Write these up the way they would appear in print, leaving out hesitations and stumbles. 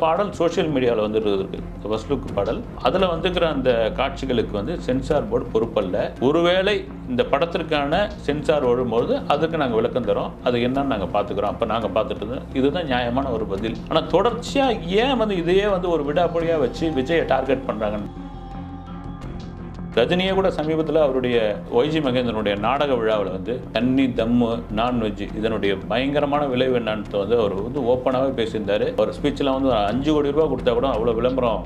பாடல் சோஷியல் மீடியாவில் வந்துட்டு இருக்கு ஃபர்ஸ்ட் லுக் பாடல். அதில் வந்துக்கிற அந்த காட்சிகளுக்கு வந்து சென்சார் போர்டு பொறுப்பல்ல. ஒருவேளை இந்த படத்திற்கான சென்சார் வரும்போது அதுக்கு நாங்கள் விளக்கம் தரோம், அது என்னன்னு நாங்கள் பார்த்துக்கிறோம், அப்போ நாங்கள் பார்த்துட்டு இதுதான் நியாயமான ஒரு பதில். ஆனால் தொடர்ச்சியாக ஏன் வந்து இதையே வந்து ஒரு விடாப்படியாக வச்சு விஜயை டார்கெட் பண்ணுறாங்கன்னு. ரஜினியே கூட சமீபத்தில் அவருடைய ஒய்ஜி மகேந்திரனுடைய நாடக விழாவில் வந்து தண்ணி, தம்மு, நான்வெஜ் இதனுடைய பயங்கரமான விளைவு என்னன்னு வந்து அவர் வந்து ஓப்பனாகவே பேசியிருந்தார். அவர் ஸ்பீச்சில் வந்து 5 கோடி ரூபா கொடுத்தா கூட அவ்வளோ விளம்பரம்.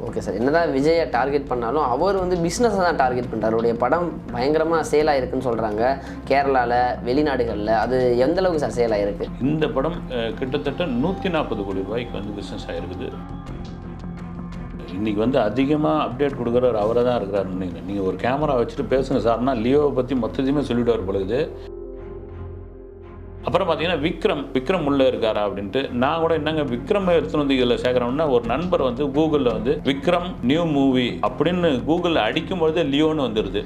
ஓகே சார், என்னதான் விஜயை டார்கெட் பண்ணாலும் அவர் வந்து பிஸ்னஸை தான் டார்கெட் பண்ணுறாரு. அவருடைய படம் பயங்கரமாக சேல் ஆகிருக்குன்னு சொல்கிறாங்க கேரளாவில், வெளிநாடுகளில். அது எந்த அளவுக்கு சார் சேல் ஆகிருக்கு? இந்த படம் கிட்டத்தட்ட 140 கோடி ரூபாய்க்கு வந்து பிஸ்னஸ் ஆகிருக்குது. இன்றைக்கி வந்து அதிகமாக அப்டேட் கொடுக்குறவர் அவரை தான் இருக்கிறாருன்னு நீங்கள் ஒரு கேமரா வச்சுட்டு பேசுங்க சார்னா லியோவை பற்றி மொத்தத்தையுமே சொல்லிவிடுவார் பொழுது. அப்புறம் பார்த்தீங்கன்னா விக்ரம் உள்ளே இருக்காரா அப்படின்ட்டு நான் கூட என்னங்க விக்ரம் எடுத்துன்னு வந்து இதில் சேர்க்குறோம்னா ஒரு நண்பர் வந்து கூகுளில் வந்து விக்ரம் நியூ மூவி அப்படின்னு கூகுளில் அடிக்கும்பொழுது லியோன்னு வந்துடுது.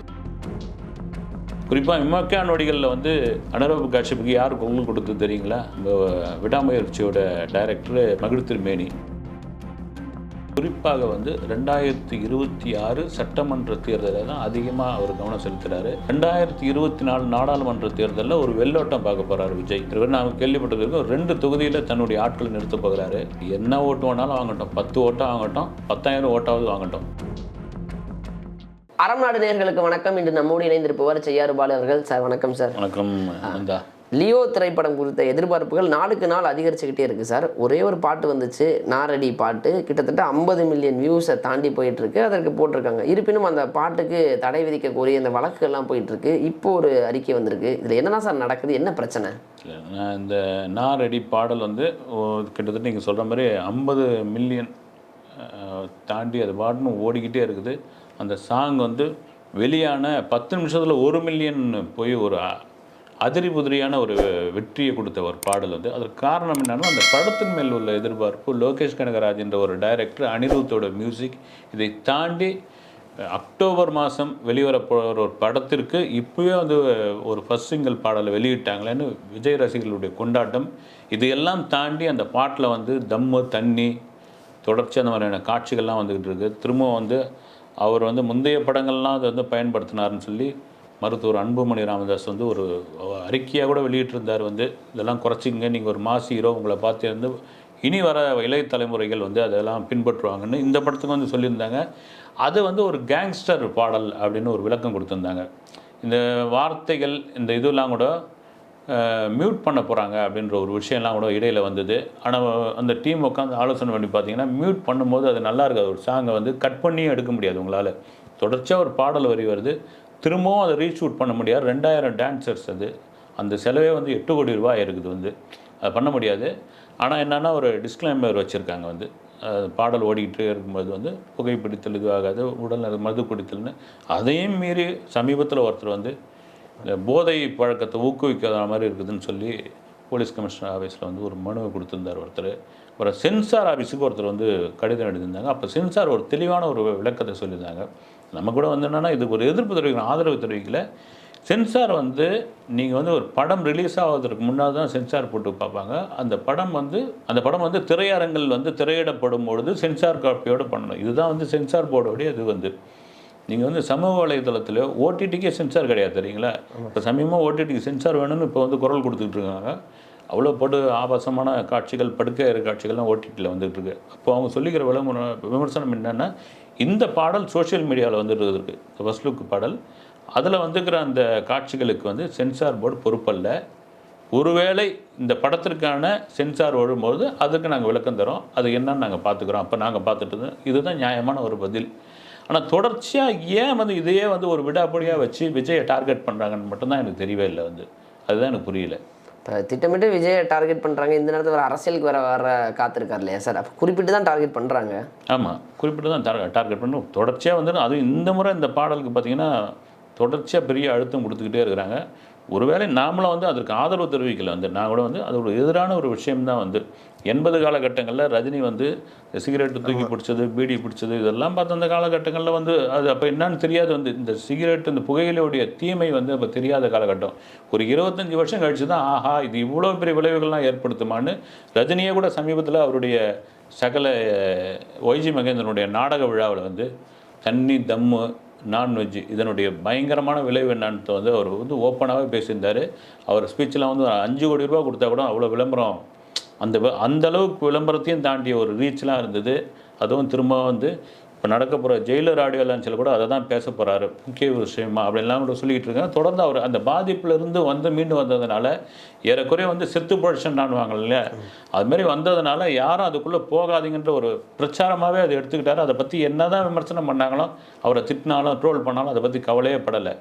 குறிப்பாக இம்மக்கா நொடிகளில் வந்து அனுராக் காஷ்யப்புக்கு யார் குரல் கொடுத்து தெரியுங்களா? இந்த விடாமுயற்சியோட டைரக்டர் மகிழ் திருமேனி. குறிப்பாக வந்து 2026 சட்டமன்ற தேர்தலில் தான் அதிகமாக அவர் கவனம் செலுத்துகிறாரு. 2024 நாடாளுமன்ற தேர்தலில் ஒரு வெள்ளோட்டம் பார்க்க போகிறார் விஜய். நான் கேள்விப்பட்டிருக்கோம் 2 தொகுதியில் தன்னுடைய ஆட்களை நிறுத்த போகிறாரு. என்ன ஓட்டு வேணாலும் வாங்கட்டும், 10 ஓட்டாக வாங்கட்டும், 10,000 ஓட்டாவது வாங்கட்டும். அறம் நாடு நேயர்களுக்கு வணக்கம். இன்று நம்மோடு இணைந்திருப்பவர் செய்யாறு பாலு அவர்கள். சார் வணக்கம். சார் வணக்கம். லியோ திரைப்படம் குறித்த எதிர்பார்ப்புகள் நாளுக்கு நாள் அதிகரிச்சுக்கிட்டே இருக்குது சார். ஒரே ஒரு பாட்டு வந்துச்சு, நாரடி பாட்டு, கிட்டத்தட்ட 50 மில்லியன் வியூஸை தாண்டி போயிட்டுருக்கு. அதற்கு போட்டிருக்காங்க. இருப்பினும் அந்த பாட்டுக்கு தடை விதிக்கக்கூடிய இந்த வழக்குகள்லாம் போயிட்டுருக்கு. இப்போ ஒரு அறிக்கை வந்திருக்கு. இதில் என்னென்ன சார் நடக்குது, என்ன பிரச்சனை? இந்த நாரடி பாடல் வந்து கிட்டத்தட்ட நீங்கள் சொல்கிற மாதிரி 50 மில்லியன் தாண்டி அது பாட்டுன்னு ஓடிக்கிட்டே இருக்குது. அந்த சாங் வந்து வெளியான 10 நிமிஷத்தில் 1 மில்லியன் போய் ஒரு அதிரி புதிரியான ஒரு வெற்றியை கொடுத்த ஒரு பாடல் வந்து. அதற்கு காரணம் என்னன்னா அந்த படத்தின் மேல் உள்ள எதிர்பார்ப்பு. லோகேஷ் கனகராஜ் என்ற ஒரு டைரக்டர், அனிருத்தோட மியூசிக், இதை தாண்டி அக்டோபர் மாதம் வெளிவரப்போகிற ஒரு படத்திற்கு இப்போவே வந்து ஒரு ஃபர்ஸ்ட் சிங்கிள் பாடலை வெளியிட்டாங்களேன்னு விஜய் ரசிகர்களுடைய கொண்டாட்டம். இதையெல்லாம் தாண்டி அந்த பாட்டில் வந்து தம்மு, தண்ணி, தொடர்ச்சி அந்த மாதிரியான காட்சிகள்லாம் வந்துக்கிட்டு இருக்குது. திரும்ப வந்து அவர் வந்து முந்தைய படங்கள்லாம் அதை வந்து பயன்படுத்தினார்னு சொல்லி மருத்துவர் அன்புமணி ராமதாஸ் வந்து ஒரு அறிக்கையாக கூட வெளியிட்டிருந்தார். வந்து இதெல்லாம் குறைச்சிங்க, நீங்கள் ஒரு மாஸ் ஹீரோ, உங்களை பார்த்து வந்து இனி வர இளைய தலைமுறைகள் வந்து அதெல்லாம் பின்பற்றுவாங்கன்னு இந்த படத்துக்கு வந்து சொல்லியிருந்தாங்க. அது வந்து ஒரு கேங்ஸ்டர் பாடல் அப்படின்னு ஒரு விளக்கம் கொடுத்துருந்தாங்க. இந்த வார்த்தைகள் இந்த இதெல்லாம் கூட மியூட் பண்ண போகிறாங்க அப்படின்ற ஒரு விஷயம்லாம் கூட இடையில் வந்தது. ஆனால் அந்த டீம் உட்காந்து ஆலோசனை பண்ணி பார்த்தீங்கன்னா மியூட் பண்ணும்போது அது நல்லா இருக்காது. ஒரு சாங்கை வந்து கட் பண்ணியும் எடுக்க முடியாது உங்களால். தொடர்ச்சியாக ஒரு பாடல் வரி வருது, திரும்பவும் அதை ரீஷூட் பண்ண முடியாது. 2000 டான்சர்ஸ், அது அந்த செலவே வந்து 8 கோடி ரூபாய் இருக்குது. வந்து அதை பண்ண முடியாது. ஆனால் என்னென்னா ஒரு டிஸ்க்ளைமர் வச்சுருக்காங்க. வந்து பாடல் ஓடிக்கிட்டே இருக்கும்போது வந்து புகைப்பிடித்தல் இதுவாகாது, உடல் மது குடித்தல்னு. அதையும் மீறி சமீபத்தில் ஒருத்தர் வந்து இந்த போதை பழக்கத்தை ஊக்குவிக்காத மாதிரி இருக்குதுன்னு சொல்லி போலீஸ் கமிஷனர் ஆஃபீஸில் வந்து ஒரு மனுவை கொடுத்துருந்தார் ஒருத்தர். ஒரு சென்சார் ஆஃபீஸுக்கு ஒருத்தர் வந்து கடிதம் எழுதியிருந்தாங்க. அப்போ சென்சார் ஒரு தெளிவான ஒரு விளக்கத்தை சொல்லியிருந்தாங்க. நம்ம கூட வந்து என்னென்னா இதுக்கு ஒரு எதிர்ப்பு தெரிவிக்கணும், ஆதரவு தெரிவிக்கல. சென்சார் வந்து நீங்கள் வந்து ஒரு படம் ரிலீஸ் ஆவதற்கு முன்னாடி தான் சென்சார் போட்டு பார்ப்பாங்க. அந்த படம் வந்து திரையரங்கில் வந்து திரையிடப்படும் பொழுது சென்சார் காப்பியோடு பண்ணணும். இதுதான் வந்து சென்சார் போர்டோடைய இது. வந்து நீங்கள் வந்து சமூக வலைதளத்தில் ஓடிடிக்கே சென்சார் கிடையாது தெரியுங்களா? இப்போ சமீபமாக ஓடிடிக்கு சென்சார் வேணும்னு இப்போ வந்து குரல் கொடுத்துட்டு இருக்காங்க. அவ்வளோ போட்டு ஆபாசமான காட்சிகள், படுக்கையற காட்சிகள்லாம் ஓடிடியில் வந்துட்டுருக்கு. அப்போ அவங்க சொல்லிக்கிற விமர்சனம் என்னென்னா, இந்த பாடல் சோஷியல் மீடியாவில் வந்துட்டு இருக்குது ஃபர்ஸ்ட் லுக் பாடல். அதில் வந்துக்கிற அந்த காட்சிகளுக்கு வந்து சென்சார் போர்டு பொறுப்பல்ல. ஒருவேளை இந்த படத்திற்கான சென்சார் வரும்போது அதுக்கு நாங்கள் விளக்கம் தரோம், அது என்னன்னு நாங்கள் பார்த்துக்குறோம், அப்போ நாங்கள் பார்த்துட்டு இதுதான் நியாயமான ஒரு பதில். ஆனால் தொடர்ச்சியாக ஏன் வந்து இதையே வந்து ஒரு விடாப்படியாக வச்சு விஜயை டார்கெட் பண்ணுறாங்கன்னு மட்டும்தான் எனக்கு தெரியவே இல்லை. வந்து அதுதான் எனக்கு புரியல. இப்போ திட்டமிட்டு விஜயை டார்கெட் பண்ணுறாங்க. இந்த நேரத்தில் வர அரசியலுக்கு வர காத்திருக்கார் இல்லையா சார்? அப்போ குறிப்பிட்டு தான் டார்கெட் பண்ணுறாங்க. ஆமாம், குறிப்பிட்டு தான் டார்கெட் பண்ணணும். தொடர்ச்சியாக வந்து அதுவும் இந்த முறை இந்த பாடலுக்கு பார்த்திங்கன்னா தொடர்ச்சியாக பெரிய அழுத்தம் கொடுத்துக்கிட்டே இருக்கிறாங்க. ஒருவேளை நாமளும் வந்து அதற்கு ஆதரவு தெரிவிக்கல வந்து நான் கூட வந்து அது ஒரு எதிரான ஒரு விஷயம்தான் வந்து 80 காலகட்டங்களில் ரஜினி வந்து சிகரெட்டு தூக்கி பிடிச்சது பீடி பிடிச்சது இதெல்லாம் பார்த்து அந்த காலகட்டங்களில் வந்து அது அப்போ என்னன்னு தெரியாது வந்து இந்த சிகரெட் இந்த புகையிலையுடைய தீமை வந்து அப்போ தெரியாத காலகட்டம். ஒரு 25 வருஷம் கழிச்சு தான் ஆஹா இது இவ்வளோ பெரிய விளைவுகள்லாம் ஏற்படுத்துமான்னு ரஜினியே கூட சமீபத்தில் அவருடைய சகல ஒய்ஜி மகேந்திரனுடைய நாடக விழாவில் வந்து தண்ணி தம்மு நான்வெஜ் இதனுடைய பயங்கரமான விளைவு என்னான்னு வந்து அவர் வந்து ஓப்பனாகவே பேசியிருந்தார். அவர் ஸ்பீச்செலாம் வந்து 5 கோடி ரூபா கொடுத்தா கூட அவ்வளோ விளம்பரம் அந்த அளவுக்கு விளம்பரத்தையும் தாண்டிய ஒரு ரீச்லாம் இருந்தது. அதுவும் திரும்ப வந்து இப்போ நடக்க போகிற ஜெயிலர் ஆடியோ லான்ச்சில் கூட அதை தான் பேச போகிறாரு முக்கிய விஷயமா அப்படின்லாம் கூட சொல்லிக்கிட்டு இருக்காங்க. தொடர்ந்து அவர் அந்த பாதிப்புலேருந்து வந்து மீண்டு வந்ததுனால ஏறக்குறைய வந்து செத்து பொழிச்சன்டான்வாங்க இல்லையா அதுமாரி வந்ததுனால யாரும் அதுக்குள்ளே போகாதீங்கன்ற ஒரு பிரச்சாரமாகவே அதை எடுத்துக்கிட்டாரு. அதை பற்றி என்ன தான் விமர்சனம் பண்ணாங்களோ அவரை திட்டினாலும் ட்ரோல் பண்ணாலும் அதை பற்றி கவலையே படலை.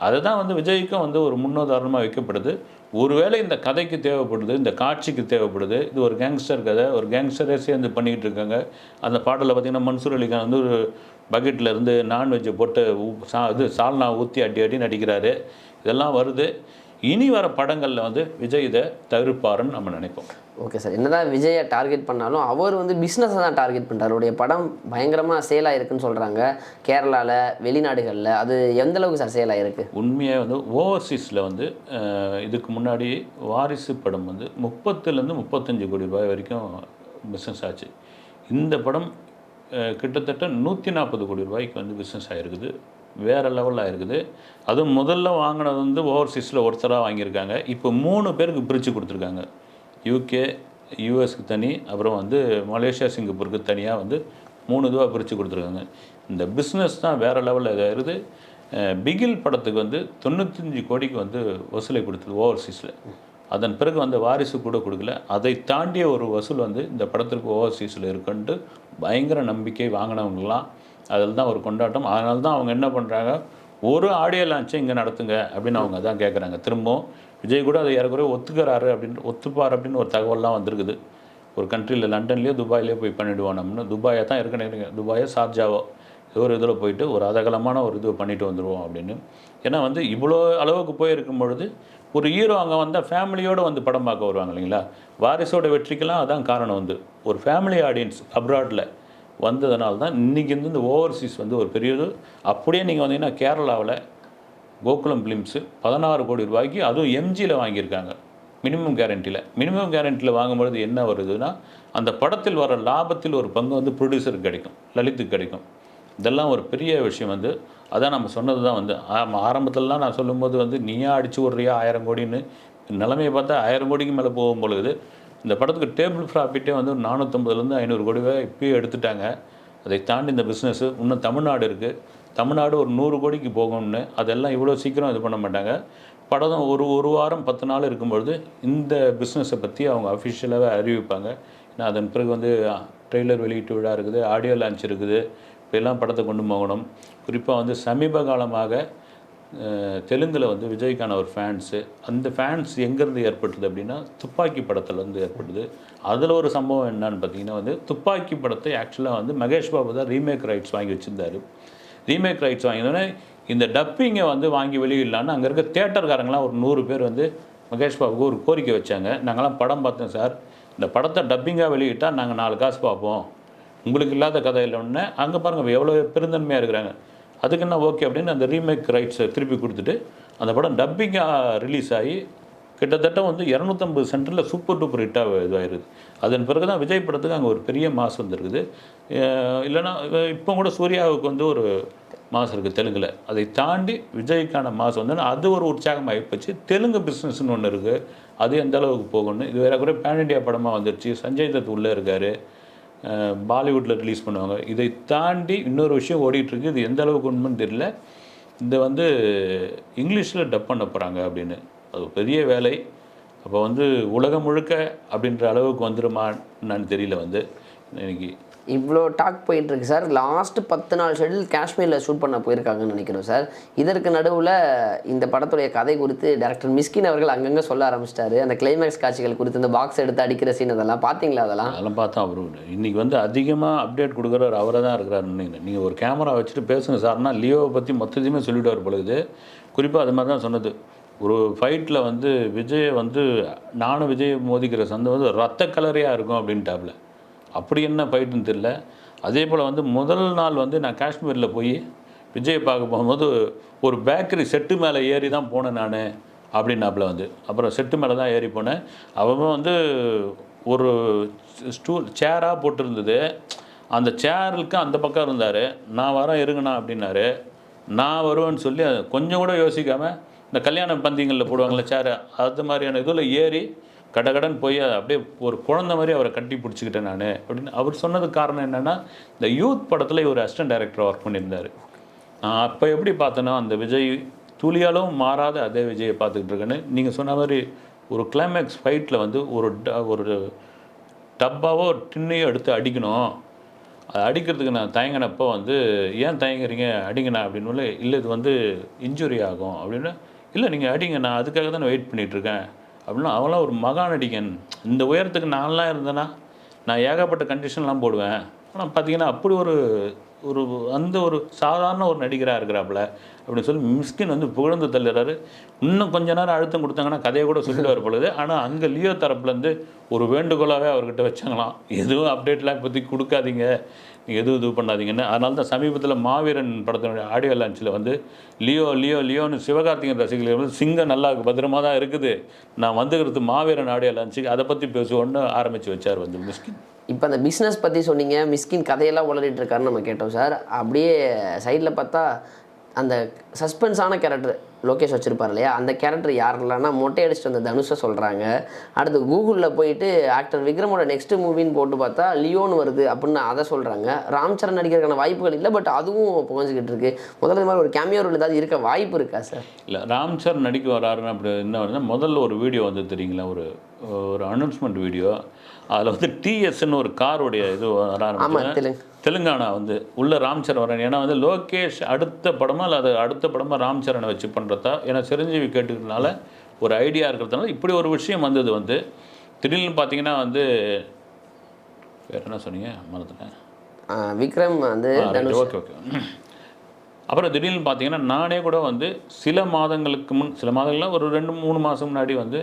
அதுதான் வந்து விஜய்க்கும் வந்து ஒரு முன்னுதாரணமாக வைக்கப்படுது. ஒருவேளை இந்த கதைக்கு தேவைப்படுது இந்த காட்சிக்கு தேவைப்படுது இது ஒரு கேங்ஸ்டர் கதை ஒரு கேங்ஸ்டரே சேர்ந்து பண்ணிக்கிட்டு இருக்காங்க. அந்த பாடலில் பார்த்திங்கன்னா மன்சூர் அலிகான் வந்து ஒரு பக்கெட்டில் இருந்து நான்வெஜ்ஜை போட்டு இது சால்னா ஊற்றி அடி அடி நடிக்கிறாரு. இதெல்லாம் வருது. இனி வர படங்களில் வந்து விஜய் இதை தவிர்ப்பாருன்னு நம்ம நினைப்போம். Okay sir. என்னதான் விஜயை டார்கெட் பண்ணாலும் அவர் வந்து பிஸ்னஸை தான் டார்கெட் பண்ணுறாரு. அவருடைய படம் பயங்கரமாக சேல் ஆகிருக்குன்னு சொல்கிறாங்க கேரளாவில் வெளிநாடுகளில். அது எந்த அளவுக்கு சார் சேல் ஆகிருக்கு? உண்மையாக வந்து ஓவர்சீஸில் வந்து இதுக்கு முன்னாடி வாரிசு படம் வந்து 30லேருந்து 35 கோடி ரூபாய் வரைக்கும் பிஸ்னஸ் ஆச்சு. இந்த படம் கிட்டத்தட்ட 140 கோடி ரூபாய்க்கு வந்து பிஸ்னஸ் ஆகிருக்குது. வேறு லெவலில் ஆகிருக்குது. அதுவும் முதல்ல வாங்கினது வந்து ஓவர்சீஸில் ஒருத்தராக வாங்கியிருக்காங்க. இப்போ 3 பேருக்கு பிரித்து கொடுத்துருக்காங்க. யூகே யூஎஸ்க்கு தனி அப்புறம் வந்து மலேசியா சிங்கப்பூருக்கு தனியாக வந்து 3 இதுவாக பிரித்து கொடுத்துருக்காங்க. இந்த பிஸ்னஸ் தான் வேறு லெவலில் இதாகிருது. பிகில் படத்துக்கு வந்து 95 கோடிக்கு வந்து வசூலை கொடுத்தது ஓவர்சீஸில். அதன் பிறகு வந்து வாரிசு கூட கொடுக்கல. அதை தாண்டிய ஒரு வசூல் வந்து இந்த படத்திற்கு ஓவர்சீஸில் இருக்குன்ட்டு பயங்கர நம்பிக்கை வாங்கினவங்களாம். அதில் தான் ஒரு கொண்டாட்டம். அதனால தான் அவங்க என்ன பண்ணுறாங்க ஒரு ஆடியோ லான்ச்சை இங்கே நடத்துங்க அப்படின்னு அவங்க தான் கேட்குறாங்க. திரும்பவும் விஜய் கூட அதை ஏறக்குறைய ஒத்துக்கிறாரு ஒத்துப்பார் அப்படின்னு ஒரு தகவல்லாம் வந்திருக்குது. ஒரு கண்ட்ரியில் லண்டன்லேயோ துபாயிலேயோ போய் பண்ணிவிடுவோம் நம்மன்னு. துபாயை தான் ஏற்கனவே துபாயோ ஷார்ஜாவோ ஒரு இதில் போயிட்டு ஒரு அதகலமான ஒரு இது பண்ணிட்டு வந்துடுவோம் அப்படின்னு. ஏன்னா வந்து இவ்வளோ அளவுக்கு போயிருக்கும் பொழுது ஒரு ஹீரோ அங்கே வந்தால் ஃபேமிலியோடு வந்து படம் பார்க்க வருவாங்க இல்லைங்களா. வாரிசோட வெற்றிக்கெல்லாம் அதான் காரணம் வந்து ஒரு ஃபேமிலி ஆடியன்ஸ் அப்ராடில் வந்ததுனால தான் இன்றைக்கி வந்து இந்த ஓவர்சீஸ் வந்து ஒரு பெரிய இது. அப்படியே நீங்கள் வந்தீங்கன்னா கேரளாவில் கோகுலம் ஃபிலிம்ஸு 16 கோடி ரூபாய்க்கு அதுவும் எம்ஜியில் வாங்கியிருக்காங்க மினிமம் கேரண்டியில் வாங்கும்பொழுது என்ன வருதுன்னா அந்த படத்தில் வர லாபத்தில் ஒரு பங்கு வந்து ப்ரொடியூசருக்கு கிடைக்கும் லலித்துக்கு கிடைக்கும். இதெல்லாம் ஒரு பெரிய விஷயம் வந்து அதான் நம்ம சொன்னது தான் வந்து ஆரம்பத்திலலாம் நான் சொல்லும்போது வந்து நீயா அடிச்சு விட்றியா 1000 கோடின்னு நிலைமையை பார்த்தா 1000 கோடிக்கு மேலே போகும் பொழுது இந்த படத்துக்கு டேபிள் ப்ராஃபிட்டே வந்து 450லேருந்து 500 கோடி ரூபாய் இப்போயே எடுத்துட்டாங்க. அதை தாண்டி இந்த பிஸ்னஸ்ஸு இன்னும் தமிழ்நாடு இருக்குது. தமிழ்நாடு ஒரு 100 கோடிக்கு போகணும்னு அதெல்லாம் இவ்வளோ சீக்கிரம் இது பண்ண மாட்டாங்க. படம் ஒரு வாரம் 10 நாள் இருக்கும்பொழுது இந்த பிஸ்னஸை பற்றி அவங்க அஃபிஷியலாகவே அறிவிப்பாங்க. ஏன்னா அதன் பிறகு வந்து ட்ரெய்லர் வெளியீட்டு விழா இருக்குது ஆடியோ லான்ச் இருக்குது. இப்போல்லாம் படத்தை கொண்டு போகணும். குறிப்பாக வந்து சமீப காலமாக தெலுங்கில் வந்து விஜய்க்கான ஒரு ஃபேன்ஸு அந்த ஃபேன்ஸ் எங்கேருந்து ஏற்பட்டது அப்படின்னா துப்பாக்கி படத்துலேருந்து ஏற்பட்டது. அதில் ஒரு சம்பவம் என்னன்னு பார்த்தீங்கன்னா வந்து துப்பாக்கி படத்தை ஆக்சுவலாக வந்து மகேஷ் பாபு தான் ரீமேக் ரைட்ஸ் வாங்கி வச்சுருந்தார். ரீமேக் ரைட்ஸ் வாங்கினோடனே இந்த டப்பிங்கை வந்து வாங்கி வெளியிடலான்னு அங்கே இருக்க தியேட்டர்காரங்களாம் ஒரு 100 பேர் வந்து மகேஷ் பாபுக்கு ஒரு கோரிக்கை வச்சாங்க. நாங்களாம் படம் பார்த்தோம் சார், இந்த படத்தை டப்பிங்காக வெளியிட்டால் நாங்கள் 4 காசு பார்ப்போம், உங்களுக்கு இல்லாத கதை இல்லைன்னு. அங்கே பாருங்கள் எவ்வளோ பெருந்தன்மையாக இருக்கிறாங்க. அதுக்கு என்ன ஓகே அப்படின்னு அந்த ரீமேக் ரைட்ஸை திருப்பி கொடுத்துட்டு அந்த படம் டப்பிங்காக ரிலீஸ் ஆகி கிட்டத்தட்ட வந்து 250 சென்டரில் சூப்பர் டூப்பர் ஹிட்டாக இதுவாகிருது. அதன் பிறகு தான் விஜய் படத்துக்கு அங்கே ஒரு பெரிய மாஸ் வந்துருக்குது. இல்லைனா இப்போ கூட சூர்யாவுக்கு வந்து ஒரு மாஸ் இருக்குது தெலுங்கில். அதை தாண்டி விஜய்க்கான மாஸ் வந்து அது ஒரு உற்சாகமாக ஆகிப்போச்சு. தெலுங்கு பிஸ்னஸ்ன்னு ஒன்று இருக்குது, அது எந்த அளவுக்கு போகணும்னு. இது வேறு கூட பேன் இண்டியா படமாக வந்துருச்சு. சஞ்சய் தத் உள்ளே இருக்கார், பாலிவுட்டில் ரிலீஸ் பண்ணுவாங்க. இதை தாண்டி இன்னொரு விஷயம் ஓடிட்டுருக்கு. இது எந்த அளவுக்கு உண்மைன்னு தெரியல. இந்த வந்து இங்கிலீஷில் டப் பண்ண போகிறாங்க அப்படின்னு. அது பெரிய வேலை. அப்போ வந்து உலகம் முழுக்க அப்படின்ற அளவுக்கு வந்துடுமா என்னன்னு தெரியல. வந்து இன்னைக்கு இவ்வளோ டாக் போயிட்டுருக்கு சார். லாஸ்ட்டு 10 நாள் ஷெட்யூல் காஷ்மீரில் ஷூட் பண்ண போயிருக்காங்கன்னு நினைக்கிறோம் சார். இதற்கு நடுவில் இந்த படத்துடைய கதை குறித்து டைரக்டர் மிஸ்கின் அவர்கள் அங்கங்கே சொல்ல ஆரம்பிச்சிட்டாரு. அந்த கிளைமேக்ஸ் காட்சிகள் குறித்து இந்த பாக்ஸ் எடுத்து அடிக்கிற சீன் அதெல்லாம் பார்த்தீங்களா? அதெல்லாம் பார்த்தா அவரு இன்றைக்கி வந்து அதிகமாக அப்டேட் கொடுக்குறவர் அவரை தான் இருக்கிறாருன்னு. நீங்கள் ஒரு கேமரா வச்சுட்டு பேசுங்க சார்னா லியோவை பற்றி மொத்தத்தையுமே சொல்லிவிடுவார் பொழுது. குறிப்பாக அது மாதிரி தான் சொன்னது. ஒரு ஃபைட்டில் வந்து விஜய் வந்து நானும் விஜய் மோதிக்கிற சண்டை வந்து ரத்த கலரையாக இருக்கும் அப்படின்ட்டாப்புல. அப்படி என்ன ஃபைட்டுன்னு தெரியல. அதே போல் வந்து முதல் நாள் வந்து நான் காஷ்மீரில் போய் விஜயை பார்க்க போகும்போது ஒரு பேக்கரி செட்டு மேலே ஏறி தான் போனேன் நான் அப்படின்னாப்புல வந்து. அப்புறம் செட்டு மேலே தான் ஏறி போனேன். அவங்க வந்து ஒரு சேராக போட்டிருந்தது. அந்த சேருக்கு அந்த பக்கம் இருந்தார். நான் வரேன் இருங்கண்ணா அப்படின்னாரு. நான் வருவேன்னு சொல்லி கொஞ்சம் கூட யோசிக்காமல் இந்த கல்யாண பந்திங்களில் போடுவாங்களே சேரு, அது மாதிரியான இதில் ஏறி கடகடன்னு போய் அப்படியே ஒரு குழந்தை மாதிரி அவரை கட்டி பிடிச்சிக்கிட்டேன் நான் அப்படின்னு அவர் சொன்னதுக்கு காரணம் என்னென்னா, இந்த யூத் படத்தில் இவர் அசிஸ்டன்ட் டைரக்டர் ஒர்க் பண்ணியிருந்தார். நான் அப்போ எப்படி பார்த்தேன்னா, அந்த விஜய் துளியாலும் மாறாத அதே விஜயை பார்த்துக்கிட்டு இருக்கேன்னு நீங்கள் சொன்ன மாதிரி ஒரு கிளைமேக்ஸ் ஃபைட்டில் வந்து ஒரு டப்பாவோ ஒரு டின்னையோ எடுத்து அடிக்கணும். அது அடிக்கிறதுக்கு நான் தயங்கினப்போ வந்து ஏன் தயங்குறீங்க அடிங்கண்ணா அப்படின்னு, இல்லை இது வந்து இன்ஜுரி ஆகும் அப்படின்னு. இல்லை நீங்கள் அடிங்க, நான் அதுக்காக தான் வெயிட் பண்ணிகிட்ருக்கேன் அப்படின்னா. அவன்லாம் ஒரு மகாநடிகன். இந்த உயரத்துக்கு நான்லாம் இருந்தேன்னா நான் ஏகப்பட்ட கண்டிஷன்லாம் போடுவேன். ஆனால் பார்த்தீங்கன்னா அப்படி ஒரு ஒரு அந்த ஒரு சாதாரண ஒரு நடிகராக இருக்கிறாப்புல அப்படின்னு சொல்லி மிஸ்கின் வந்து புகழ்ந்து தள்ளுறாரு. இன்னும் கொஞ்ச நேரம் அழுத்தம் கொடுத்தாங்கன்னா கதையை கூட சொல்லிடுவார் பொழுது. ஆனால் அங்கே லியோ தரப்புலேருந்து ஒரு வேண்டுகோளாகவே அவர்கிட்ட வச்சாங்களாம், எதுவும் அப்டேட்லாம் இப்போதைக்கு கொடுக்காதீங்க, எதுவும் இது பண்ணாதீங்கன்னு. அதனால தான் சமீபத்தில் மாவீரன் படத்தினுடைய ஆடியோ லான்ச்சில் வந்து லியோன்னு சிவகார்த்திகேயன் ரசிகர்கள் வந்து சிங்கம் நல்லா பத்திரமா தான் இருக்குது, நான் வந்துக்கிறது மாவீரன் ஆடியோ லான்ச்சுக்கு, அதை பற்றி பேசுவோன்னு ஆரம்பித்து வச்சார் வந்து மிஸ்கின். இப்போ அந்த பிஸ்னஸ் பற்றி சொன்னீங்க, மிஸ்கின் கதையெல்லாம் உளறிட்டு இருக்காருன்னு நம்ம கேட்டோம் சார். அப்படியே சைடில் பார்த்தா அந்த சஸ்பென்ஸான கேரக்டர் லோகேஷ் வச்சுருப்பார் இல்லையா, அந்த கேரக்டர் யாரெல்லாம்னா மொட்டை அடிச்சுட்டு வந்த தனுஷை சொல்கிறாங்க. அடுத்து கூகுளில் போயிட்டு ஆக்டர் விக்ரமோட நெக்ஸ்ட் மூவின்னு போட்டு பார்த்தா லியோன்னு வருது அப்படின்னு அதை சொல்கிறாங்க. ராம் சரண் நடிக்கிறதுக்கான வாய்ப்புகள் இல்லை, பட் அதுவும் புகஞ்சிக்கிட்டு இருக்கு. முதல்ல மாதிரி ஒரு கேமியோ ரோல் ஏதாவது இருக்க வாய்ப்பு இருக்கா சார்? இல்லை, ராம் சரண் நடிக்க வராருன்னு அப்படி என்ன வருதுன்னா, முதல்ல ஒரு வீடியோ வந்து தெரியுங்களா, ஒரு அனௌன்ஸ்மெண்ட் வீடியோ. அதில் வந்து டிஎஸ்ன்னு ஒரு காரோடைய இது வர ஆரம்பிச்சு தெலுங்கானா வந்து உள்ள ராம் சரண் வரேன். ஏன்னா வந்து லோகேஷ் அடுத்த படமாக இல்லை அது அடுத்த படமாக ராம் சரணை வச்சு பண்ணுறதா, ஏன்னா சிரஞ்சீவி கேட்டுக்கிறதுனால ஒரு ஐடியா இருக்கிறதுனால இப்படி ஒரு விஷயம் வந்தது. வந்து திடீர்னு பார்த்தீங்கன்னா வந்து வேறு என்ன சொன்னீங்க மறந்துட்டேன். விக்ரம் வந்து ஓகே. அப்புறம் திடீர்னு பார்த்தீங்கன்னா நானே கூட வந்து சில மாதங்கள்லாம் ஒரு 2-3 மாதம் முன்னாடி வந்து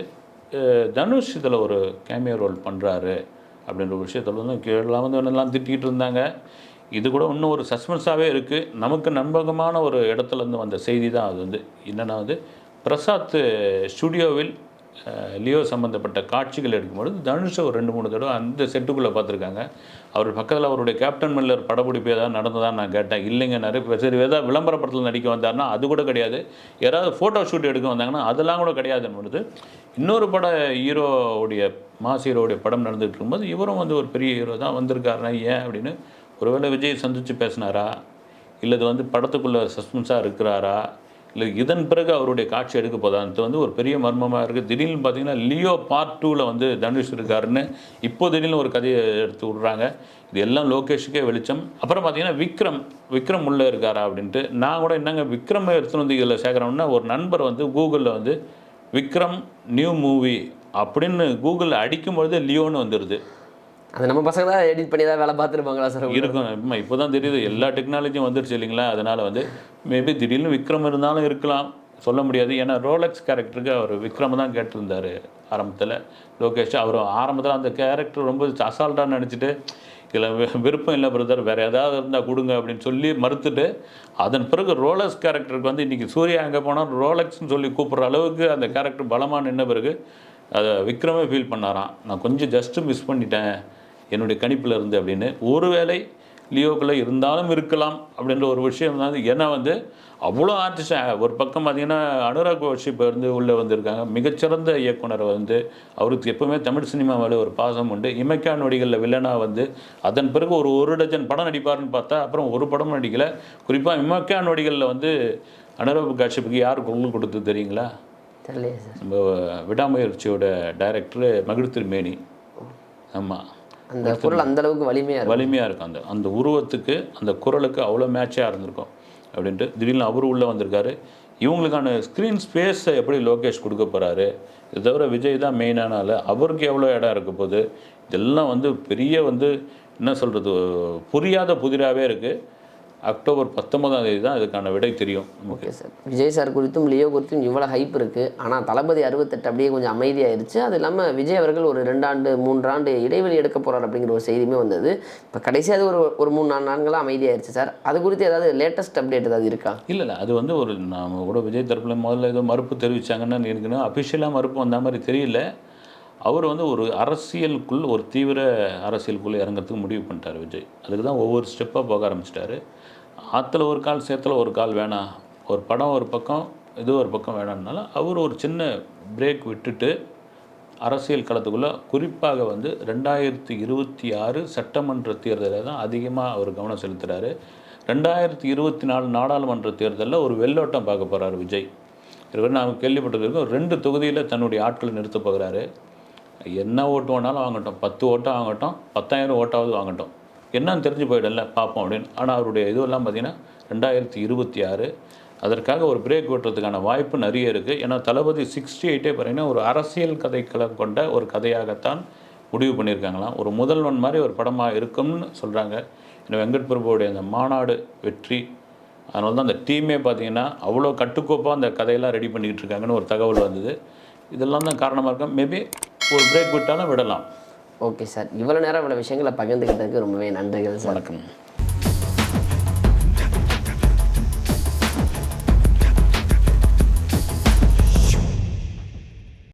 தனுஷ் இதில் ஒரு கேமியோ ரோல் பண்ணுறாரு அப்படின்ற ஒரு விஷயத்தில் வந்து கீழெல்லாம் வந்து என்னெல்லாம் திட்டிகிட்டு இருந்தாங்க. இது கூட இன்னும் ஒரு சஸ்பென்ஸாகவே இருக்குது. நமக்கு நம்பகமான ஒரு இடத்துலேருந்து வந்த செய்தி தான் அது. வந்து என்னென்னா வந்து பிரசாத் ஸ்டுடியோவில் லியோ சம்மந்தப்பட்ட காட்சிகள் எடுக்கும்பொழுது தனுஷை ஒரு 2-3 தடவை அந்த செட்டுக்குள்ளே பார்த்துருக்காங்க. அவர் பக்கத்தில் அவருடைய கேப்டன் மில்லர் படப்பிடிப்பு ஏதாவது நடந்ததான்னு நான் கேட்டேன். இல்லைங்க, நிறைய சரி ஏதாவது விளம்பர படத்தில் நடிக்க வந்தார்னா அது கூட கிடையாது. யாராவது ஃபோட்டோ ஷூட் எடுக்க வந்தாங்கன்னா அதெல்லாம் கூட கிடையாதுன்னு. இன்னொரு ஹீரோவுடைய மாஸ் ஹீரோவுடைய படம் நடந்துகிட்டு இருக்கும்போது இவரும் வந்து ஒரு பெரிய ஹீரோ தான் வந்திருக்காருனா ஏன் அப்படின்னு ஒருவேளை விஜய் சந்தித்து பேசினாரா, இல்லை இது வந்து படத்துக்குள்ளே சஸ்பென்ஸாக இருக்கிறாரா, இல்லை இதன் பிறகு அவருடைய காட்சி எடுக்க போதான்ட்டு வந்து ஒரு பெரிய மர்மமாக இருக்குது. திடீர்னு பார்த்தீங்கன்னா லியோ பார்ட் 2ல் வந்து தனுஷ் இருக்காருன்னு இப்போ திடீர்னு ஒரு கதையை எடுத்து விட்றாங்க. இது எல்லாம் லோகேஷுக்கே வெளிச்சம். அப்புறம் பார்த்தீங்கன்னா விக்ரம் உள்ளே இருக்காரா அப்படின்ட்டு நான் கூட என்னங்க விக்ரம் எடுத்துன்னு வந்து இதில் சேர்க்குறோம்னா ஒரு நண்பர் வந்து கூகுளில் வந்து விக்ரம் நியூ மூவி அப்படின்னு கூகுளில் அடிக்கும்பொழுது லியோன்னு வந்துடுது. அது நம்ம பசங்க தான் எடிட் பண்ணி தான் வேலை பார்த்துருப்பாங்களா சார்? இருக்கும். இப்போ தான் தெரியுது, எல்லா டெக்னாலஜியும் வந்துடுச்சு இல்லைங்களா. அதனால் வந்து மேபி திடீர்னு விக்ரம் இருந்தாலும் இருக்கலாம், சொல்ல முடியாது. ஏன்னா ரோலக்ஸ் கேரக்டருக்கு அவர் விக்ரம் தான் கேட்டிருந்தார் ஆரம்பத்தில் லோகேஷ். அவர் ஆரம்பத்தில் அந்த கேரக்டர் ரொம்ப அசால்ட்டாக நினச்சிட்டு இதில் விருப்பம் இல்லை பிரதர், வேறு ஏதாவது இருந்தால் கொடுங்க அப்படின்னு சொல்லி மறுத்துட்டு அதன் பிறகு ரோலக்ஸ் கேரக்டருக்கு வந்து இன்றைக்கி சூர்யா எங்கே போனால் ரோலக்ஸ்ன்னு சொல்லி கூப்பிட்ற அளவுக்கு அந்த கேரக்டர் பலமாக நின்ன பிறகு அதை விக்ரமே ஃபீல் பண்ணாராம், நான் கொஞ்சம் ஜஸ்ட்டு மிஸ் பண்ணிட்டேன் என்னுடைய கணிப்பில் இருந்து அப்படின்னு. ஒருவேளை லியோக்குள்ளே இருந்தாலும் இருக்கலாம் அப்படின்ற ஒரு விஷயம் தான். ஏன்னா வந்து அவ்வளோ ஆர்டிஸ்ட் ஒரு பக்கம் பார்த்திங்கன்னா அனுராக் வர்ஷிப் வந்து உள்ளே வந்திருக்காங்க. மிகச்சிறந்த இயக்குனர் வந்து அவருக்கு எப்போவுமே தமிழ் சினிமா மேலே ஒரு பாசம் உண்டு. இமைக்கா நொடிகளில் வில்லனாக வந்து அதன் பிறகு ஒரு டஜன் படம் நடிப்பார்னு பார்த்தா அப்புறம் ஒரு படம் நடிக்கலை. குறிப்பாக இமைக்கா நொடிகளில் வந்து அனுராக் காஷ்யப்புக்கு யார் குரல் கொடுத்து தெரியுங்களா? தெரியலையே சார். நம்ம விடாமுயற்சியோட டைரக்டர் மகிழ் திருமேனி. ஆமாம், அந்த குரல் அந்தளவுக்கு வலிமையாக இருக்கும். அந்த உருவத்துக்கு அந்த குரலுக்கு அவ்வளோ மேட்சாக இருந்திருக்கும் அப்படின்ட்டு திடீர்னு அவரும் உள்ளே வந்திருக்காரு. இவங்களுக்கான ஸ்க்ரீன் ஸ்பேஸை எப்படி லோகேஷ் கொடுக்க போகிறாரு, இது தவிர விஜய் தான் மெயினானால அவருக்கு எவ்வளோ இடம் இருக்க போகுது, இதெல்லாம் வந்து பெரிய வந்து என்ன சொல்கிறது புரியாத புதிராகவே இருக்குது. அக்டோபர் 19ஆம் தேதி தான் இதுக்கான விடை தெரியும் நமக்கு. Okay sir. விஜய் சார் குறித்தும் லியோ குறித்தும் இவ்வளோ ஹைப் இருக்குது. ஆனால் தளபதி 68 அப்படியே கொஞ்சம் அமைதியாயிருச்சு. அது இல்லாமல் விஜய் அவர்கள் ஒரு 2 ஆண்டு 3 ஆண்டு இடைவெளி எடுக்க போகிறார் அப்படிங்கிற ஒரு செய்தியுமே வந்தது. இப்போ கடைசியாக அது ஒரு 3-4 நாட்களாக அமைதியாயிருச்சு சார். அது குறித்து ஏதாவது லேட்டஸ்ட் அப்டேட் ஏதாவது இருக்கா? இல்லை அது வந்து ஒரு நாம கூட விஜய் தரப்பில் முதல்ல ஏதோ மறுப்பு தெரிவித்தாங்கன்னு இருக்குன்னு அஃபிஷியலாக மறுப்பு வந்த மாதிரி தெரியல. அவர் வந்து ஒரு அரசியலுக்குள் ஒரு தீவிர அரசியலுக்குள்ளே இறங்கிறதுக்கு முடிவு பண்ணிட்டார் விஜய். அதுக்கு தான் ஒவ்வொரு ஸ்டெப்பாக போக ஆரம்பிச்சிட்டாரு. ஆற்றுல ஒரு கால் சேத்துல ஒரு கால் வேணாம், ஒரு படம் ஒரு பக்கம் இது ஒரு பக்கம் வேணாம்னால அவர் ஒரு சின்ன பிரேக் விட்டுட்டு அரசியல் களத்துக்குள்ளே குறிப்பாக வந்து 2026 சட்டமன்ற தேர்தலில் தான் அதிகமாக அவர் கவனம் செலுத்துகிறாரு. 2024 நாடாளுமன்ற தேர்தலில் ஒரு வெள்ளோட்டம் பார்க்க போகிறார் விஜய். இதுவரை நாம் கேள்விப்பட்டது 2 தொகுதியில் தன்னுடைய ஆட்களை நிறுத்த போகிறாரு. என்ன ஓட்டு வேணாலும் வாங்கட்டும், 10 ஓட்டாக வாங்கட்டும், 10,000 ஓட்டாவது வாங்கட்டும், என்னன்னு தெரிஞ்சு போயிடல பார்ப்போம் அப்படின்னு. ஆனால் அவருடைய இதுவெல்லாம் பார்த்திங்கன்னா 2026 அதற்காக ஒரு பிரேக் விட்டுறதுக்கான வாய்ப்பு நிறைய இருக்குது. ஏன்னா தளபதி 68 பார்த்தீங்கன்னா ஒரு அரசியல் கதைக்களம் கொண்ட ஒரு கதையாகத்தான் முடிவு பண்ணியிருக்காங்களாம். ஒரு முதல்வன் மாதிரி ஒரு படமாக இருக்கும்னு சொல்கிறாங்க. ஏன்னா வெங்கட் பிரபுவோடைய அந்த மாநாடு வெற்றி, அதனால தான் அந்த டீமே பார்த்திங்கன்னா அவ்வளோ கட்டுக்கோப்பாக அந்த கதையெல்லாம் ரெடி பண்ணிக்கிட்டு இருக்காங்கன்னு ஒரு தகவல் வந்தது. இதெல்லாம் தான் காரணமாக இருக்கும். மேபி ஒரு பிரேக் விட்டாலும் விடலாம். Okay sir. இவ்வளோ நேரம் இவ்வளோ விஷயங்களை பகிர்ந்துக்கிட்டதுக்கு ரொம்பவே நன்றிகள் சார். வணக்கம்.